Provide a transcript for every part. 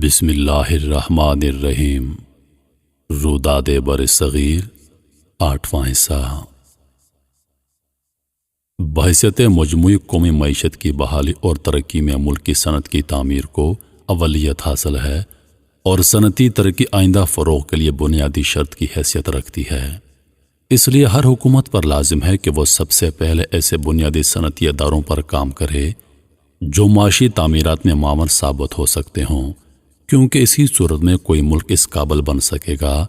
بسم اللہ الرحمن الرحیم۔ روداد بر صغیر 8واں حصہ۔ بحیثیت مجموعی قومی معیشت کی بحالی اور ترقی میں ملک کی صنعت کی تعمیر کو اولیت حاصل ہے اور صنعتی ترقی آئندہ فروغ کے لیے بنیادی شرط کی حیثیت رکھتی ہے۔ اس لیے ہر حکومت پر لازم ہے کہ وہ سب سے پہلے ایسے بنیادی صنعتی اداروں پر کام کرے جو معاشی تعمیرات میں معاون ثابت ہو سکتے ہوں، کیونکہ اسی صورت میں کوئی ملک اس قابل بن سکے گا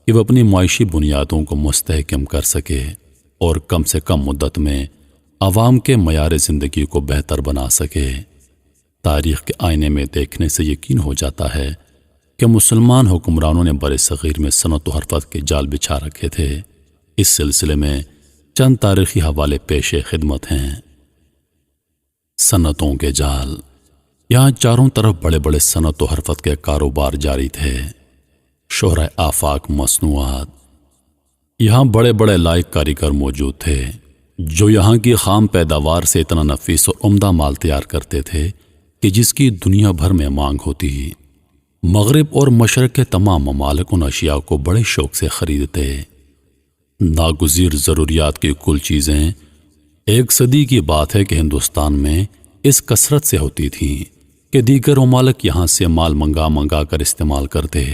کہ وہ اپنی معاشی بنیادوں کو مستحکم کر سکے اور کم سے کم مدت میں عوام کے معیار زندگی کو بہتر بنا سکے۔ تاریخ کے آئینے میں دیکھنے سے یقین ہو جاتا ہے کہ مسلمان حکمرانوں نے بر صغیر میں صنعت و حرفت کے جال بچھا رکھے تھے۔ اس سلسلے میں چند تاریخی حوالے پیش خدمت ہیں۔ صنعتوں کے جال۔ یہاں چاروں طرف بڑے بڑے صنعت و حرفت کے کاروبار جاری تھے۔ شہرۂ آفاق مصنوعات۔ یہاں بڑے بڑے لائق کاریگر موجود تھے جو یہاں کی خام پیداوار سے اتنا نفیس اور عمدہ مال تیار کرتے تھے کہ جس کی دنیا بھر میں مانگ ہوتی۔ مغرب اور مشرق کے تمام ممالک ان اشیاء کو بڑے شوق سے خریدتے۔ ناگزیر ضروریات کی کل چیزیں ایک صدی کی بات ہے کہ ہندوستان میں اس کثرت سے ہوتی تھیں کہ دیگر ممالک یہاں سے مال منگا کر استعمال کرتے۔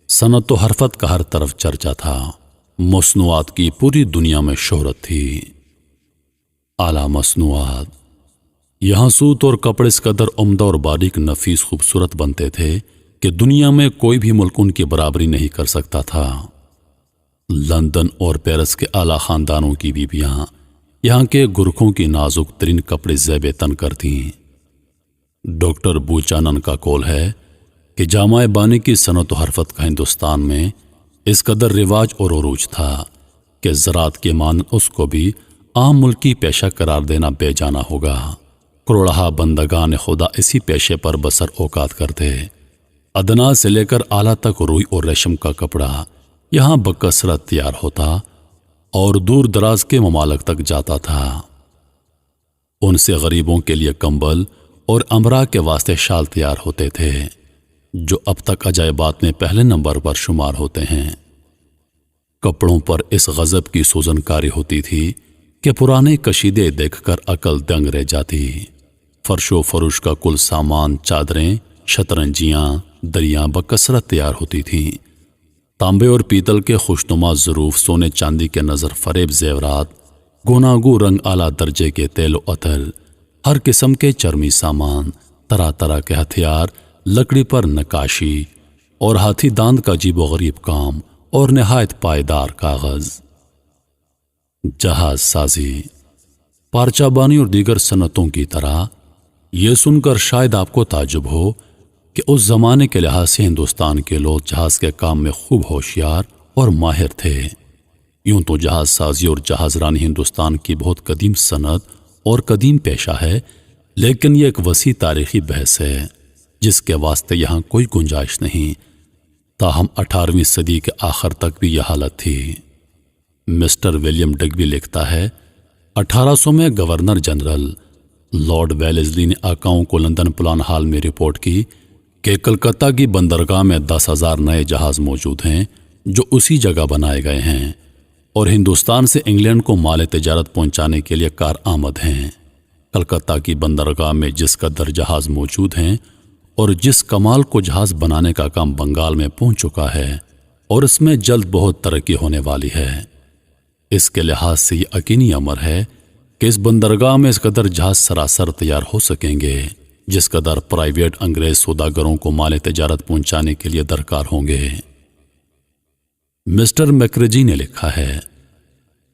صنعت و حرفت کا ہر طرف چرچا تھا۔ مصنوعات کی پوری دنیا میں شہرت تھی۔ اعلیٰ مصنوعات۔ یہاں سوت اور کپڑے اس قدر عمدہ اور باریک نفیس خوبصورت بنتے تھے کہ دنیا میں کوئی بھی ملک ان کی برابری نہیں کر سکتا تھا۔ لندن اور پیرس کے اعلیٰ خاندانوں کی بیویاں یہاں کے گرکھوں کی نازک ترین کپڑے زیب تن کرتی۔ ڈاکٹر بوچانن کا قول ہے کہ جامہ بانی کی صنعت و حرفت کا ہندوستان میں اس قدر رواج اور عروج تھا کہ زراعت کے مانند اس کو بھی عام ملکی پیشہ قرار دینا بے جانا ہوگا۔ کروڑہا بندگان خدا اسی پیشے پر بسر اوقات کرتے۔ ادنا سے لے کر اعلیٰ تک روئی اور ریشم کا کپڑا یہاں بکثرت تیار ہوتا اور دور دراز کے ممالک تک جاتا تھا۔ ان سے غریبوں کے لیے کمبل اور امرا کے واسطے شال تیار ہوتے تھے جو اب تک عجائبات میں پہلے نمبر پر شمار ہوتے ہیں۔ کپڑوں پر اس غضب کی سوزن کاری ہوتی تھی کہ پرانے کشیدے دیکھ کر عقل دنگ رہ جاتی۔ فرش و فروش کا کل سامان، چادریں، شطرنجیاں، دریاں بکثرت تیار ہوتی تھیں۔ تانبے اور پیتل کے خوشنما ظروف، سونے چاندی کے نظر فریب زیورات، گوناگو رنگ اعلیٰ درجے کے تیل و عطر، ہر قسم کے چرمی سامان، طرح طرح کے ہتھیار، لکڑی پر نقاشی اور ہاتھی داند کا عجیب و غریب کام اور نہایت پائیدار کاغذ۔ جہاز سازی۔ پارچہ بانی اور دیگر صنعتوں کی طرح یہ سن کر شاید آپ کو تعجب ہو کہ اس زمانے کے لحاظ سے ہندوستان کے لوگ جہاز کے کام میں خوب ہوشیار اور ماہر تھے۔ یوں تو جہاز سازی اور جہاز رانی ہندوستان کی بہت قدیم صنعت اور قدیم پیشہ ہے، لیکن یہ ایک وسیع تاریخی بحث ہے جس کے واسطے یہاں کوئی گنجائش نہیں۔ تاہم 18ویں صدی کے آخر تک بھی یہ حالت تھی۔ مسٹر ولیم ڈگبی لکھتا ہے، 1800 میں گورنر جنرل لارڈ ویلزلی نے آقاؤں کو لندن پلان ہال میں رپورٹ کی کہ کلکتہ کی بندرگاہ میں 10,000 نئے جہاز موجود ہیں جو اسی جگہ بنائے گئے ہیں اور ہندوستان سے انگلینڈ کو مال تجارت پہنچانے کے لیے کارآمد ہیں۔ کلکتہ کی بندرگاہ میں جس قدر جہاز موجود ہیں اور جس کمال کو جہاز بنانے کا کام بنگال میں پہنچ چکا ہے اور اس میں جلد بہت ترقی ہونے والی ہے، اس کے لحاظ سے یہ یقینی امر ہے کہ اس بندرگاہ میں اس قدر جہاز سراسر تیار ہو سکیں گے جس قدر پرائیویٹ انگریز سوداگروں کو مال تجارت پہنچانے کے لیے درکار ہوں گے۔ مسٹر میکریجی نے لکھا ہے،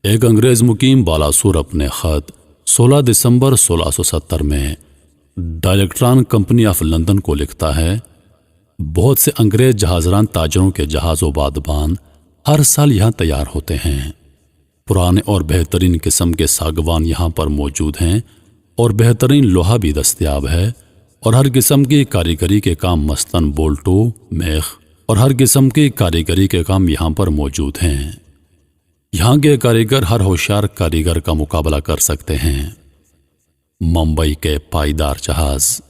ایک انگریز مقیم بالاسور اپنے خط 16 دسمبر 1670 میں ڈائریکٹران کمپنی آف لندن کو لکھتا ہے، بہت سے انگریز جہازران تاجروں کے جہاز و بادبان ہر سال یہاں تیار ہوتے ہیں۔ پرانے اور بہترین قسم کے ساگوان یہاں پر موجود ہیں اور بہترین لوہا بھی دستیاب ہے اور ہر قسم کی کاریگری کے کام مثلاً بولٹو، میخ اور ہر قسم کی کاریگری کے کام یہاں پر موجود ہیں۔ یہاں کے کاریگر ہر ہوشیار کاریگر کا مقابلہ کر سکتے ہیں۔ ممبئی کے پائیدار جہاز۔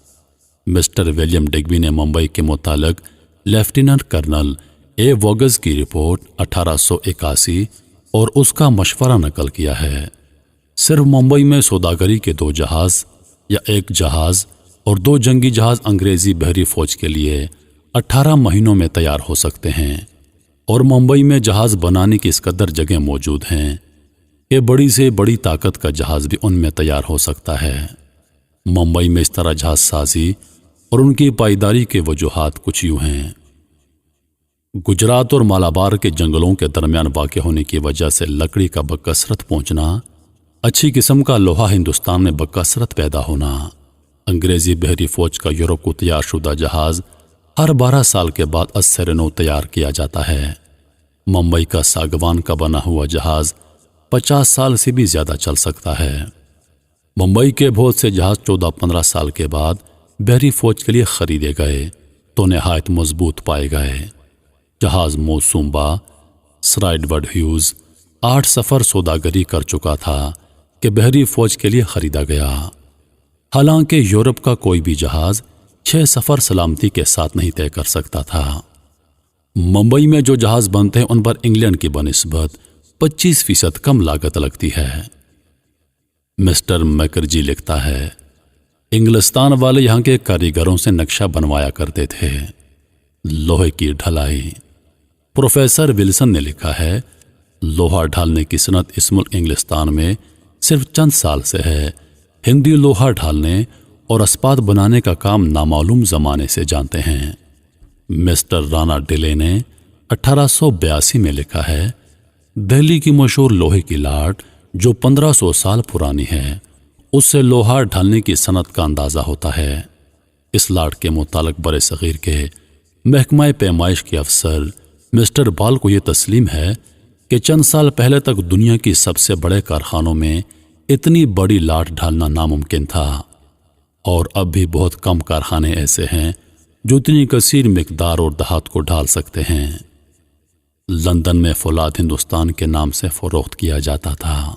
مسٹر ولیم ڈگبی نے ممبئی کے متعلق لیفٹیننٹ کرنل اے ووگز کی رپورٹ 1881 اور اس کا مشورہ نقل کیا ہے۔ صرف ممبئی میں سوداگری کے 2 جہاز یا 1 جہاز اور 2 جنگی جہاز انگریزی بحری فوج کے لیے 18 مہینوں میں تیار ہو سکتے ہیں، اور ممبئی میں جہاز بنانے کی اس قدر جگہ موجود ہیں کہ بڑی سے بڑی طاقت کا جہاز بھی ان میں تیار ہو سکتا ہے۔ ممبئی میں اس طرح جہاز سازی اور ان کی پائیداری کے وجوہات کچھ یوں ہیں۔ گجرات اور مالابار کے جنگلوں کے درمیان واقع ہونے کی وجہ سے لکڑی کا بکثرت پہنچنا، اچھی قسم کا لوہا ہندوستان میں بکثرت پیدا ہونا، انگریزی بحری فوج کا یورپ کو تیار شدہ جہاز ہر 12 سال کے بعد از سر نو تیار کیا جاتا ہے۔ ممبئی کا ساگوان کا بنا ہوا جہاز 50 سال سے بھی زیادہ چل سکتا ہے۔ ممبئی کے بہت سے جہاز 14-15 سال کے بعد بحری فوج کے لیے خریدے گئے تو نہایت مضبوط پائے گئے۔ جہاز موسومبا سرائیڈورڈ ہیوز 8 سفر سوداگری کر چکا تھا کہ بحری فوج کے لیے خریدا گیا، حالانکہ یورپ کا کوئی بھی جہاز 6 سفر سلامتی کے ساتھ نہیں طے کر سکتا تھا۔ ممبئی میں جو جہاز بنتے ہیں ان پر انگلینڈ کی بنسبت 25% کم لاگت لگتی ہے۔ مسٹر میکرجی لکھتا ہے، انگلستان والے یہاں کے کاریگروں سے نقشہ بنوایا کرتے تھے، لوہے کی ڈھلائی۔ پروفیسر ولسن نے لکھا ہے، لوہا ڈھالنے کی صنعت اس ملک انگلستان میں صرف چند سال سے ہے۔ ہندی لوہا ڈھالنے اور اسپات بنانے کا کام نامعلوم زمانے سے جانتے ہیں۔ مسٹر رانا ڈیلے نے 1882 میں لکھا ہے، دہلی کی مشہور لوہے کی لاٹ جو 1500 سال پرانی ہے، اس سے لوہا ڈھالنے کی صنعت کا اندازہ ہوتا ہے۔ اس لاٹ کے متعلق بر صغیر کے محکمہ پیمائش کے افسر مسٹر بال کو یہ تسلیم ہے کہ چند سال پہلے تک دنیا کی سب سے بڑے کارخانوں میں اتنی بڑی لاٹ ڈھالنا ناممکن تھا، اور اب بھی بہت کم کارخانے ایسے ہیں جو اتنی کثیر مقدار اور دھات کو ڈھال سکتے ہیں۔ لندن میں فولاد ہندوستان کے نام سے فروخت کیا جاتا تھا۔